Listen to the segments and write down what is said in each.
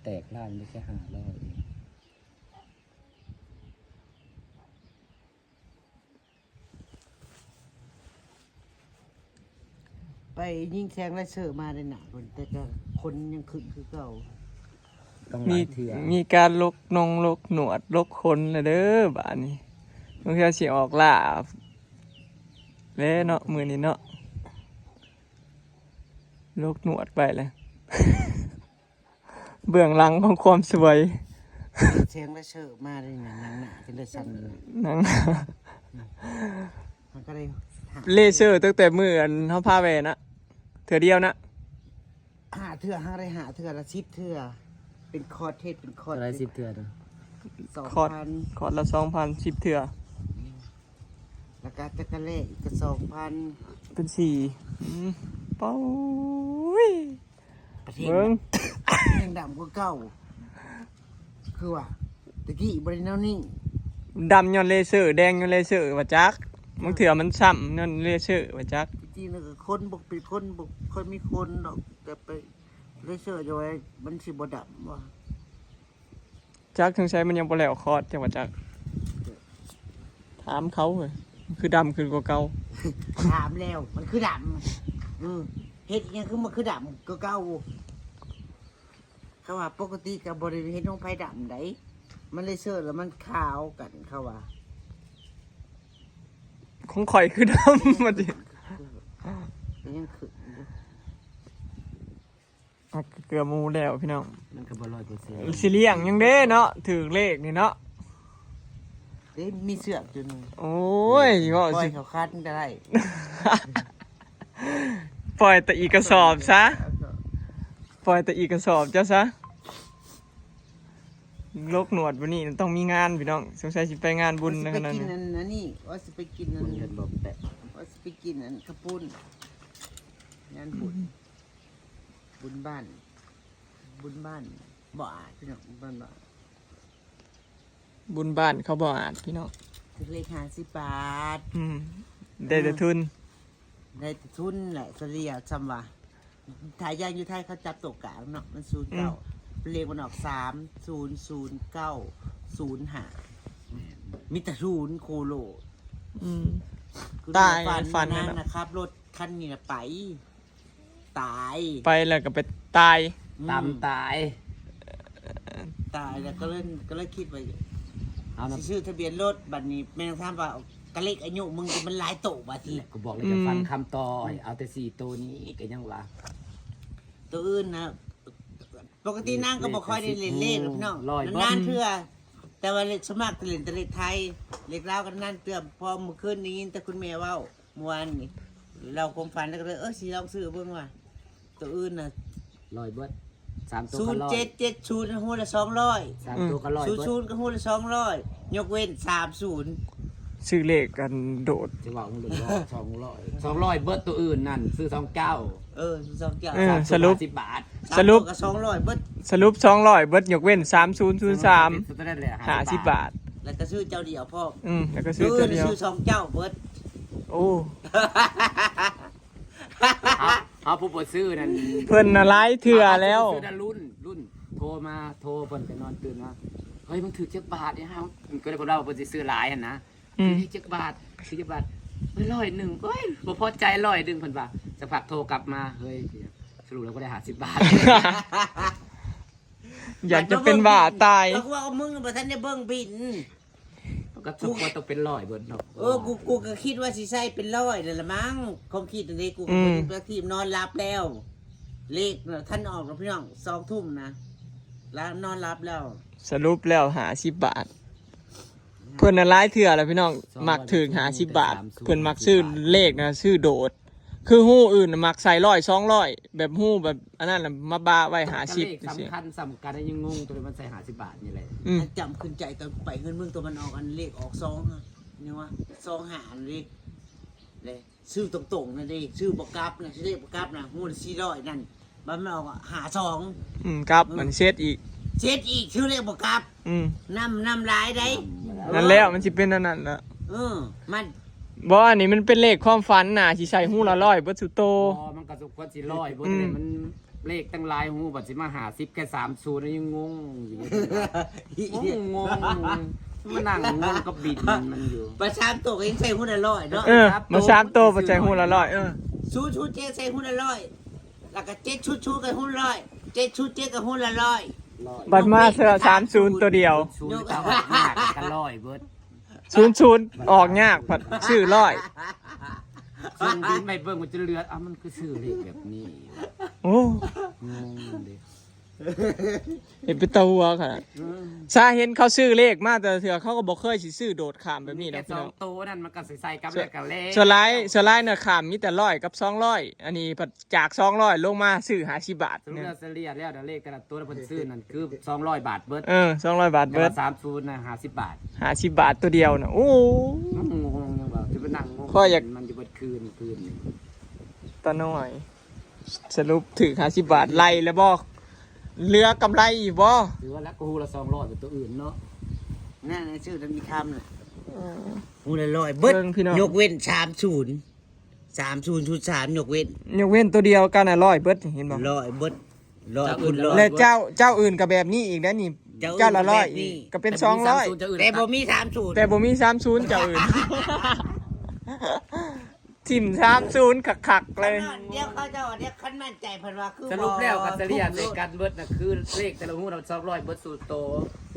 แตกล้านได้แค่500เองไปยิงแทงและเสือมาได้หนาคนแต่ก็คนยังขึ้นคือเก่าต้องหลายเถื่อ มีการลกนงลกหนวดลกคนนะเด้อบ้านนี้บางทีสิออกล่าแล้วเนาะมือนี้เนาะลกหนวดไปเลย เบื้องหลังของความสวย ยิงแทงและเสือมาได้หนาหนาเป็นเลยสั่นเลย หนัง มันก็เลยหา เลเซอร์ตั้งแต่มืออันเขาพาไปนะเถื่อเดียวนะ หาเถื่อหาอะไรหาเถื่อละ10เถื่อเป็นคอร์ดเทศเป็นคอร์ด อะไร10เถื่อนะ คอร์ด 2,000 คอร์ดละ2,000 10เถื่อ แล้วก็ตะกะเล่อีกก็2,000เป็น4เป้าย ประเทศ เบิ้ง ยังดำกว่าเก่าคือว่าตะกี้บริโนนี่ ดำย้อนเลเซอร์แดงย้อนเลเซอร์ว่าจักมึงเถื่อมันซ้ำย้อนเลเซอร์ว่าจัก จริงๆนะก็คนบกเป็นคนบกคนมีคนดอกแต่ไปเลเซอร์จะไว้มันสิบดำว่า จักถึงใช้มันยังบ่แล้วคอร์ดจังว่าจักถามเขาเลยคือดำขึ้นกว่าเก่า ถามแล้วมันคือดำเฮ็ดอิหยังคือมันคือดำก็เก่าเขาว่าปกติกับบริเวณน้องไผ่ดำไดมันเลเซอร์แล้วมันขาวกันเขาว่า ของข่อยคือดำมาดิ ก็ยังขึ้นอยู่ อ่ะเกือบหมูแล้วพี่น้อง มันก็บ่100% สิเลี้ยงยังเด้เนาะถือเลขนี่เนาะ เด้มีเสือกอยู่หนึง โอ้ยก็ ปล่อ สิ ยเขาคัดได้ ปล่อยแต่อีกกระสอบซะปล่อยแต่อีกกระสอบเจ้าซะโลกหนวดวันนี้ต้องมีงานพี่น้องสงสัยสิไปงานบุญนะขนาด ว่าสิไปกิน นี้ นั่นนี่ว่าสิไปกินนั่ มัน นเงินบ่แตะ ว่าสิไปกินอันกระปุ้นงานบุญบุญบ้านบ่อาพี่น้องบ้านบ่ บุญบ้านเขาบ่อาดพี่น้อง เลข50 บาท ได้แต่ทุน ได้แต่ทุนแหละเฉลี่ยจำว่าถ่ายยางอยู่ไทยเขาจับตกกลางเนาะมัน09เลขมันออก300905มีแต่ศูนย์โคโล ตาย ฟัน ฟัน นั่ นั่ น นน่ะ นะครับรถคันนี้นะไป ตาย ไปแล้วก็ไปตาย ตามตาย ตายแล้วก็เลยคิดว่า เอานะ สิซื้อทะเบียนรถบัดนี้แม่งถามว่ากะเลขอายุมึงมันหลายโตบาที ก็บอกเลยจะฟันคำต่อเอาแต่4ตัวนี้ก็ยังว่า ตัวอื่นนะปกตินางก็บ่ค่อยได้เล่นเลขหรอกพี่น้อง ร้อย นานๆเทื่อแต่ว่าเลขสมัครเล่นแต่เลขไทยเลขลาวกันนั่นเตือพอเมื่อคืนนี้ยินแต่คุณแม่เว้าเมื่อวานนี่เราความฝันแล้วก็เลยสิลองซื้อเบิ่งว่าตัวอื่นน่ะ 100เบิด3ตัวก็100 0770ฮู้ละ200 3ตัวก็100เบิด 00ก็ฮู้ละ200ยกเว้น30 ซื้อเลขกันโดด จะว่ามึง200เบิดตัวอื่นนั่นซื้อ29 2เจ้า สรุป 10 บาท สรุป ก็200เบิด สรุป200เบิดยกเว้น3003 50 บาท แล้วก็ซื้อเจ้าเดียวพ่อ แล้วก็ซื้อตัวเดียว ซื้อ2เจ้าเบิด โอ้ เอาผู้ปวดซื้อนั่น เพิ่นน่ะหลายเทื่อแล้ว ซื้อนั่นรุ่นโทรเพิ่นไปนอนตื่นว่าเฮ้ยมึงถือ7 บาทเนี่ยฮะก็เลยบอกว่าเพิ่นสิซื้อหลายหั่นนะถือ7 บาทซื้อ7 บาทเฮ้ย101เฮ้ยบ่พอใจ101เพิ่นว่าสักพักโทรกลับมาเฮ้ยสรุปแล้วก็ได้50 บาท อยากจะเป็นบ้าตาย แล้วกูว่ามึงบ่ทันได้เบิ่งบิน ก็ทุกคนต้องเป็น100เบิดเนาะ กูก็คิดว่าสิใช้เป็น100นั่นล่ะมั้งความคิดอันนี้กูก็เป็นทีมนอนรับแล้ว เลขน่ะท่านออกแล้วพี่น้อง2 ทุ่มนะแล้วนอนรับแล้ว สรุปแล้ว50 บาท เพิ่นน่ะหลายเทื่อแล้วพี่น้องมักถึง50 บาท เพิ่นมักซื้อเลขนะซื้อโดด คือฮู้อื่นน่ะมักใส่100 200แบบฮู้แบบอันนั้นน่ะมาบาไว้50 เลข จังซี่ สำคัญสำคัญยังงงตัวมันใส่50 บาทนี่แหละ จำขึ้นใจตอนไปเงินเมืองตัวมันออกอันเลขออก2อะนี่ว่า2หาเลยเลยซื้อตรงๆนั่นดิซื้อบ่กลับนะซื้อเลขบ่กลับนะฮู้400นั่นมันออกหา2 ครับมันเช็ดอีก เช็ดอีกชื่อเลขบอกกลับ น้ำลายได้ นั่นแล้วมันสิเป็นอันนั้นน่ะ มัน บ่อันนี้มันเป็นเลขความฝันน่ะสิใส่ฮู้ละ100เบิดสุโต มันก็สุกว่าสิ100บ่ได้มัน เลขตั้งหลายหูบัดสิมาหา10แค่30แล้วยังงงอยู่งงมันนั่งงงกับบินมันอยู่ ประชามตัวก็ยังใส่หุ้นละร้อยเนาะ มาสามโตปัจจัยหุ้นละร้อยชูเจ๊ใส่หุ้นละร้อยแล้วก็เจ๊ชูกับหุ้นร้อยเจ๊ชูเจ๊กับหุ้นละร้อย บัตรมาเสือ30ตัวเดียว ชูนย์ก็ออกยากกันร้อยเบิด 00ออกยากผัดชื่อร้อย ซึ่งบินไม่เบิ่งมันจะเลือดมันคือชื่อเลขแบบนี้ โอ้ งงเด้ เห็นเป็นตะหัวค่ะซาเห็นเขาซื้อเลขมาแต่เถื่อเขาก็บอกเคยสิซื้อโดดขามแบบนี้ แค่ นะพี่ สอ น้อง ง ตัวนั่นมันก็ใส่กับแล้วกับเลข สไลด์เนี่ยขามมีแต่100กับ200อันนี้ผัดจาก200ลงมาซื้อ50 บาท สรุป เนี่ย แล้วเฉลี่ยแล้วเลขแต่ละตัวแล้วเพิ่นซื้อนั่นคือ200 บาทเบิด 200 บาท แต่ เบิด ว่า30นะ50 บาท 50 บาทตัวเดียวนะโอ้ งงยังว่าจะไปนั่งงง ข้ออยาก มันจะเบิดคืน ตาน้อย สรุปถึง50 บาทไล่แล้วบ่เหลือกำไรอีกบ่ ถือว่าละกูละ200เป็นตัวอื่นเนาะ นั่นชื่อมันมีคำน่ะหุ้นละร้อยเบิดยกเว้น30 ยกเว้น ยกเว้นตัวเดียวกันน่ะ100เบิดเห็นบ่ ร้อยเบิดร้อยคุณร้อย และเจ้าอื่นก็แบบนี้อีกนะนี่เจ้าละ100อีกก็เป็น200 แต่บ่มี30 แต่บ่มี30เจ้าอื่น ทิ่ม30คักๆเลย เดี๋ยวเขาจะเดี๋ยวคันมั่นใจเพิ่นว่าคือ สรุปแล้วกัเฉลี่ยในการเบิดน่ะคือเลขแต่ละหูเรา200เบิดสู่โต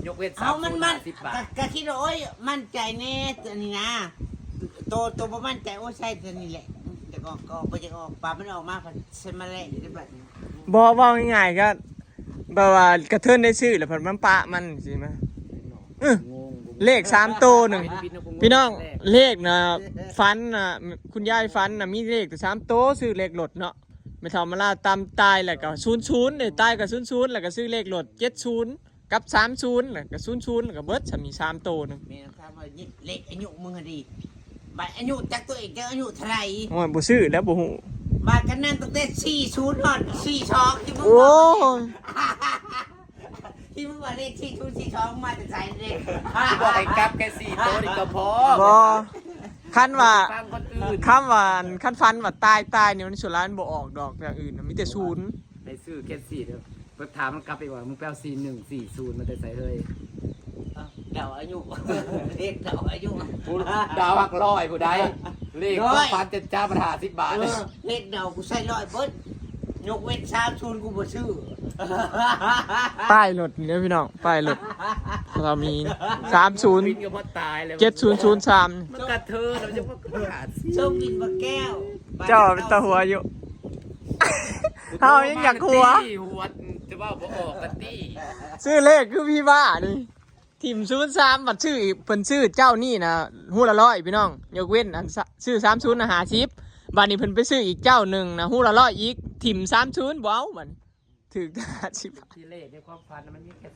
ยกเว้น เอามัน 30 บาท ก็คิดว่าโอ้ยมั่นใจแน่อันนี้นะตัวบ่มั่นใจโอ้ใช่ตัวนี้แหละแต่ก็บ่จะออกปลามันออกมาเพิ่นใช่มาแล้วเรียบร้อย บ่เว้าง่ายๆก็แบบว่ากระเทินได้ชื่อแล้วเพิ่นมันปะมันสิมา งง เลข3โตวหนึงพี่น้องเลขนะฟันนะคุณยายฟันนะมีเลขแต่3โตวซื้อเลขรถเนาะไม่เท่ามาลาตามตายแล้วก็00เนี่ยตายก็00แล้วก็ซื้อเลขรถ70กับ30แล้วก็00แล้วก็เบิดจะมี3โตวหนึง แม่ถามว่าเลขอายุมึงอะดีบัดอายุจักตัวเองจักอายุเท่าไหร่ โอ้ยบ่ซื้อแล้วบ่ฮู้ บัดกันนั่นตั้งแต่40ฮอด42ที่มึง โอ้ย ที่มึงว่าเลข42มาจากไสเด้ บอกให้กลับแค่4โตนี่ก็พอ บ่คันว่า ฟังคนอื่น คำว่าคันฟันว่าตายนี่มันสุดล้านบ่ออกดอกอย่างอื่นน่ะมีแต่ศูนย์ ไปซื้อแค่4เด้อเพิ่นถามมันกลับไปว่ามึงไปเอา4140มาได้ใส่เฮ้ย เดาอายุเลขเดาอายุ กูดาวหักร้อยกูได้เลขของฟันจะจ้าประหา10 บาทเลย เลขเดากูใส่ร้อยเบิดยกเว้น30กูบ่ซื้อ ป้ายรถนี่พี่น้องป้ายรถเรามี วินก็พอตายเลย 307003 มันกระเทอเราจะว่าหาสิ ชมกินบะแก้ว เจ้าเป็นตาหัวอยู่ เฮายังอยากหัว หัวจะว่าบ่ออกกันตี้ ชื่อเลขคือพี่บ้านี่ทีม03บัดชื่ออีกเพิ่นชื่อเจ้านี่นะฮู้ละ100พี่น้องยกเว้นอันชื่อ30นะ50บัดนี้เพิ่นไปซื้ออีกเจ้าหนึงนะฮู้ละ100อีกทีม30บ่เอาบัดนี้ถึก50 ที่เลขในความฝันมันมีแค่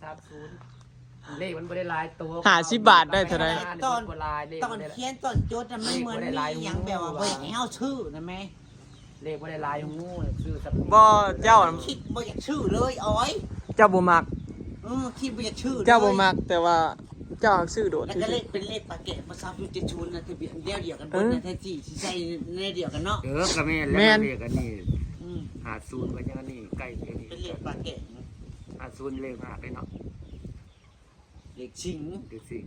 30เลขมันบ่ได้หลายตัว 50 บาทได้เท่าไหร่ ตอน บ่หลายเลข ตอนเขียนตอนจดน่ะมันเหมือนมีหยังแบบว่าบ่อยากให้เฮาชื่อนะแม่ เลขบ่ได้หลายงูซื้อสัก บ่เจ้า คิดบ่อยากชื่อเลยอ้อย เจ้าบ่มัก คิดบ่อยากชื่อลย เจ้าบ่มักแต่ว่าเจ้าซื้อโดด แล้วก็เลขเป็นเลขปากเกะมาซับอยู่7ชุนนะทะเบียนเดียวกันเบิดนะแท้จริงสิใช่ในเดียวกันเนาะ ก็แม่นแล้วเลขอันนี้ อืม 50ก็ยังอันนี้ใกล้อันนี้ เป็นเลขปากเกะ 50เลขมากเลยเนาะ เลขชิง คือสิ่ง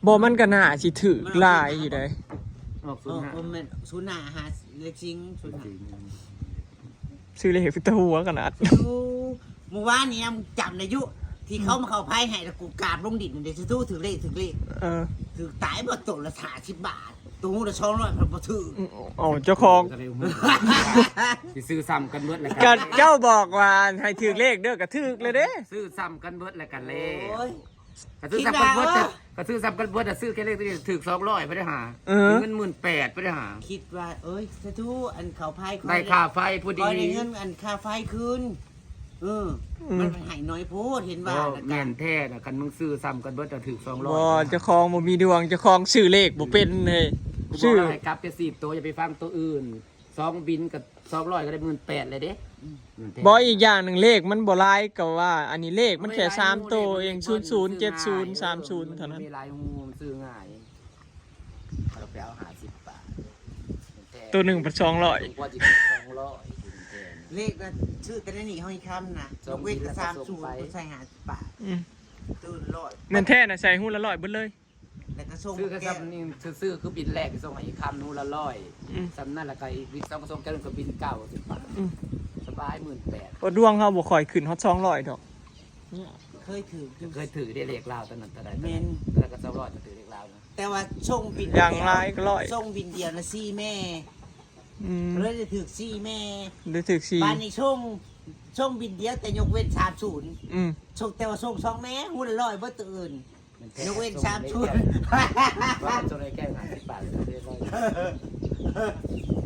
บ่มันก็น่าสิถึกหลายอยู่เด้ ออก ผมแม่นศูนย์หน้าหาเลขชิงศูนย์หน้า ซื้อเลขฟิตหัวขนาด เมื่อวานนี้จำได้ยุที่เขามาเข้าไพ่ให้แล้วกูกราบลงดินเดี๋ยวจะทู้ถือเลขถือเลข เออ ถือตายบ่ตกละ30 บาทตัวละ200พันบ่ถือ อ๋อเจ้าของ สิซื้อซ้ำกันเบิดแล้ว ก็เจ้าบอกว่าให้ถึกเลขเด้อก็ถึกเลยเด้ ซื้อซ้ำกันเบิดแล้วกันเลข โอ้ย ก็ซื้อซ้ำกันเบิดก็ซื้อซ้ำกันเบิดแต่ซื้อแค่เลขตัวนี้ถึก200ไปได้หาเงิน18,000ไปได้หา คิดว่าเอ้ยสาธุอันเขาไพ่ ได้ค่าไฟพอ พ ดี อได้เงินอันค่าไฟคืนมันให้น้อยโพดเห็นว่า แม่นแท้น่ะกันมึงซื้อซ้ำกันเบิดแต่ถึก บ่ 200 เจ้าของบ่มีดวงเจ้าของซื้อเลขบ่เป็นเลย ชื่ ชื่ อ อ ให้กลับแค่10ตัวอย่าไปฟังตัวอื่น2บินกับ200ก็ได้18,000เลยเด้ บ่อีกอย่างหนึงเลขมันบ่หลายก็ว่า อันนี้เลขมันแค่3ตัวเอง007030เท่านั้น มีลายงูมันซื้อง่ายเราไปเอา50 บาท ตัวหนึ่งเป็น200 กว่าจะ200 เลขนะชื่อแต่ละนี่ห้อยคำนะยกเว้นแต่30ใส่50 บาท อืม ตื่นร้อย แม่นแท้น่ะใส่หุ้นละ100เบิดเลย แล้วก็ส่ง ซื้อกระ แก้ ซับนี่ซื้อคือบินแรกส่งให้อีกคำนู้นละร้อย อืม สำนั่นละก็อีกบิน2กระทรวงแก้วก็บิน90 บาท อืม สบาย18,000 บ่ดวงเฮาบ่ค่อยขึ้นฮอด200ดอก เคยถืออยู่ เคยถือได้เลขลาวตอนนั้นแต่ใด แม่น แล้วก็200ถือเลขลาวนะ แต่ว่าส่งบิน อย่างไรก็ร้อย ส่งบินเดียวนะ4แม่ อืม เลยจะถือ4แม่ ได้ถึก4 บ้านนี้ส่งบินเดียวแต่ยกเว้น30 อืม ส่งแต่ว่าส่ง2แม่หุ้นละ100บ่ตื่นยกเว้น30 ว่าเป็นโซนไอ้แก้ว50 บาทเลยเรียกว่า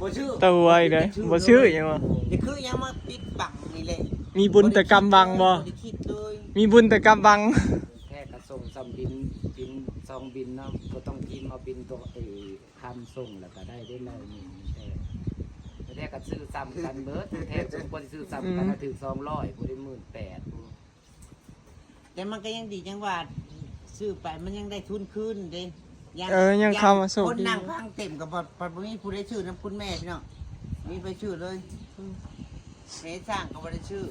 บ่ชื่อ ตัวอีกเด้บ่ชื่อหยังวะ นี่คือยังมาปิดบังนี่แหละ มีบุญแต่กรรมบังบ่ ได้คิดเลย มีบุญแต่กรรมบัง แค่กระส่งซ้ำบินซองบินเนาะก็ต้องกินมาบินตัวคำส่งแล้วก็ได้เลยนี่แต่แท้ก็ซื้อซ้ำกันเบิดแท้สมควรซื้อซ้ำกันถือ200บ่ได้18,000 แต่มันก็ยังดีจังว่าซื้อไปมันยังได้ทุนคืนเด้ ยังเข้ามาส่ง คน ดี นั่งพังเต็มกับบ่มีผู้ได้ชื่อน้ำคุณแม่พี่น้องมีไปชื่อเลยแม่สร้างก็บ่ได้ชื่อ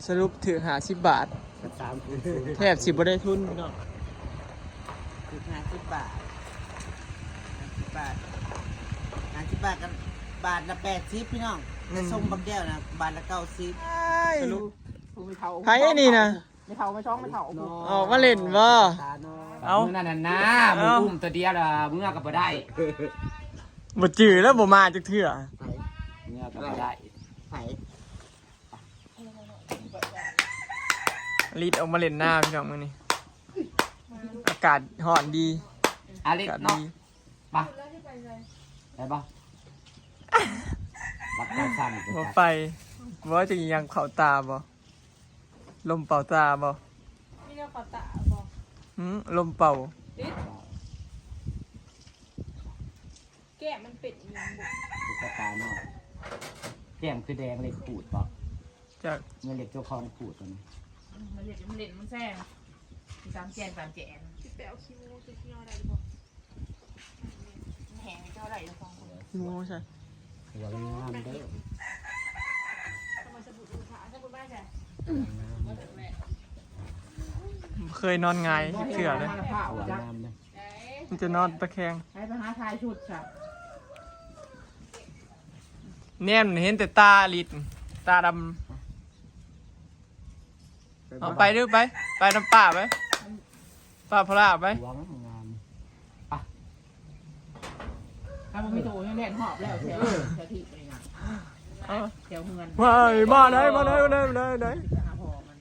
สรุปถือ50 บาท ก็ตามคือ แทบสิบ่ได้ทุนพี่น้อง คือ50 บาท50 บาท50 บาทกันบาทละ80พี่น้องแต่ส่งบักแก้วนะบาทละ90 สรุป ไม่เท่า ไผไอ้นี่นะ ไม่เท่าไม่ช่องไม่เท่า ออกมาเล่นบ่ เอา นั่นน่ะนะมึงอุ้มตัวเดียวล่ะมึงเอาก็บ่ได้ บ่จื้อแล้วบ่มาจักเทื่อ มึงเอาก็บ่ได้ ไผ ลิดออกมาเล่นหน้าพี่น้องมื้อนี้อากาศร้อนดี อาลิ อากาศ เนาะ ดี ไปได้ปะรับการสั่ง บ่ไปบ่จะยังเข้าตาบ่ลมเป่าตาบ่ ไม่เรียกปตะบอก ลมเป่า ติดแก้มันเป็ดอีหยังบุ ตุ๊กตาเนาะแก้มคือแดงเลยขูดปะ จาก เงินเหล็กเจ้าของขูดตัวนี้ มันเล่นมันแซงสามแจนพี่แป๋วคิวจะคิวอะไรหรือเปล่าแหงเจ้าอะไรจะฟังคน งูใช่ หัวงามเด้อ ทำไมสบู่ดูขาสบู่บ้านใช่ เคยนอนหงายเทื่อเลย หัวงามเลย มันจะนอนตะแคง ให้ไปหาทายชุดค่ะ แนมเห็นแต่ตาลิดตาดำเอาไปดูไปน้ำป่าไปป่าพลาไป หัวงาม ถ้ามันไม่โตยังเล่นหอบแล้วแถวที่ไปงานแถวเมือง มาไหนจะหาพอมัน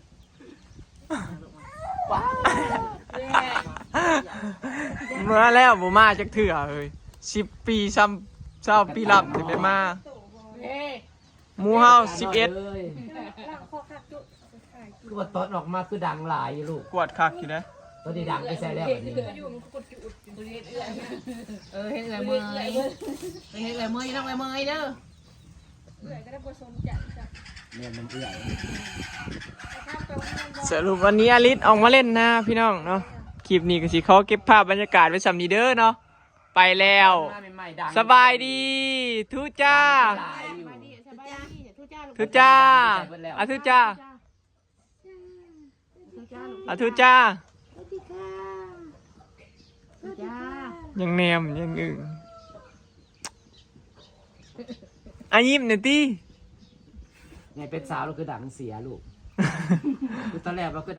เมื่อแล้วบ่มาจักเถื่อเลย10 ปีซ้ำ20 ปีรับจะไปมา เฮ้ย หมู่เฮา11 คือว่าตอนออกมาคือดังหลายอยู่ลูก กวดคักอยู่นะ ตอนนี้ดังไปแซ่แล้วแบบนี้ อยู่มันกดจุดตัวนี้เห็นอะไรเมย์เห็นอะไรเมย์ต้องอะไรเมย์เด้อ เนี่ยมันเอื่อย สรุปวันนี้อลิสออกมาเล่นนะพี่น้องเนาะคลิปนี้ก็สิขอเก็บภาพบรรยากาศไว้สำนีเด้อเนาะไปแล้ว สบายดีทุจ้า หลายอยู่ ทุจ้าอาทุจ้าอาทุจ้ายังแนมยังอึ่งอายิ้มหน่อยติ ไงเป็นสาวเราคือดังเสียลูกคือตอนแรกเราคือ